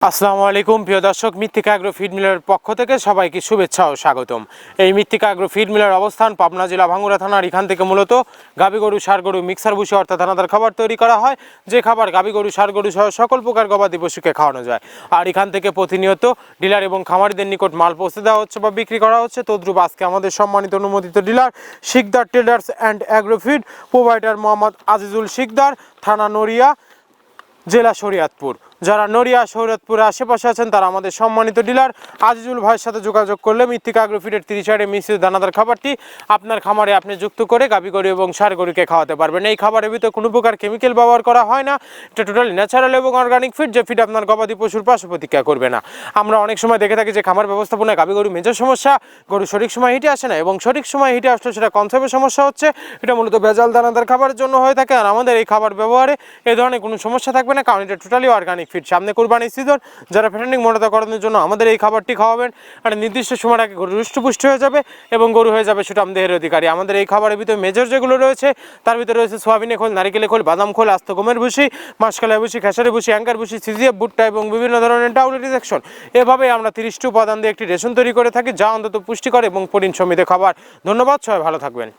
আসসালামু আলাইকুম প্রিয় দর্শক, মৃত্তিকা অ্যাগ্রো ফিড মিলের পক্ষ থেকে সবাইকে শুভেচ্ছা ও স্বাগতম। এই মৃত্তিকা অ্যাগ্রো ফিড মিলের অবস্থান পাবনা জেলা ভাঙ্গুড়া থানার। এখান থেকে মূলত গাভী গরু, ষাঁড় গরু, মিক্সার ভুসি অর্থাৎ দানাদার খাবার তৈরি করা হয়, যে খাবার গাভী গরু, ষাঁড় গরু সহ সকল প্রকার গবাদি পশুকে খাওয়ানো যায়। আর এখান থেকে প্রতিনিয়ত ডিলার এবং খামারিদের নিকট মাল পৌঁছে দেওয়া হচ্ছে বা বিক্রি করা হচ্ছে। তদ্রুপ আজকে আমাদের সম্মানিত অনুমোদিত dealer Sikdar traders and agro feed, provider Mohammad Azizul Sikdar, থানা নড়িয়া, জেলা শরীয়তপুর। যারা নড়িয়া শরীয়তপুরের আশেপাশে আছেন তারা আমাদের সম্মানিত ডিলার আজিজুল ভাইয়ের সাথে যোগাযোগ করলে মৃত্তিকা অ্যাগ্রো ফিডের 30 মিশ্রিত দানাদার খাবারটি আপনার খামারে আপনি যুক্ত করে গাভী গরু এবং ষাঁড় গরুকে খাওয়াতে পারবেন। এই খাবারের ভিতরে কোনো প্রকার কেমিক্যাল ব্যবহার করা হয় না। এটা টোটালি ন্যাচারাল এবং অর্গানিক ফিড, যে ফিড আপনার গবাদি পশুর পার্শ্ব প্রতিক্রিয়া করবে না। আমরা অনেক সময় দেখে থাকি যে খামার ব্যবস্থাপনায় গাভী গরু মেজর সমস্যা, গরু সঠিক সময় হিটে আসে না, এবং সঠিক সময় হিটে আসলে সেটা কনসেপ্টের সমস্যা হচ্ছে। এটা মূলত ভেজাল দানাদার খাবারের জন্য হয়ে থাকে। আর আমাদের এই খাবার ব্যবহারে এই ধরনের কোনো সমস্যা থাকবে না, কারণ এটা টোটালি অর্গানিক ফিড। সামনে কুরবানি সিজন, যারা ফ্যাটেনিং মোটা করানোর জন্য আমাদের এই খাবারটি খাওয়াবেন, আর নির্দিষ্ট সময়ের আগে গরু হৃষ্টপুষ্ট হয়ে যাবে এবং গরু হয়ে যাবে সুঠাম দেহের অধিকারী। আমাদের এই খাবারের ভিতরে মেজর যেগুলো রয়েছে তার ভিতরে রয়েছে সোয়াবিনের খোল, নারিকেলের খোল, বাদাম খোল, আস্ত গমের ভুসি, মাসকালাই ভুসি, খেসারি ভুসি, অ্যাঙ্কার ভুসি, সিজিএফ, ভুট্টা এবং বিভিন্ন ধরনের ডাউলের ইনজেকশন। এভাবেই আমরা 30টি উপাদান দিয়ে একটি রেশন তৈরি করে থাকি, যা অন্তত পুষ্টিকর এবং প্রোটিন সমৃদ্ধ খাবার। ধন্যবাদ, সবাই ভালো থাকবেন।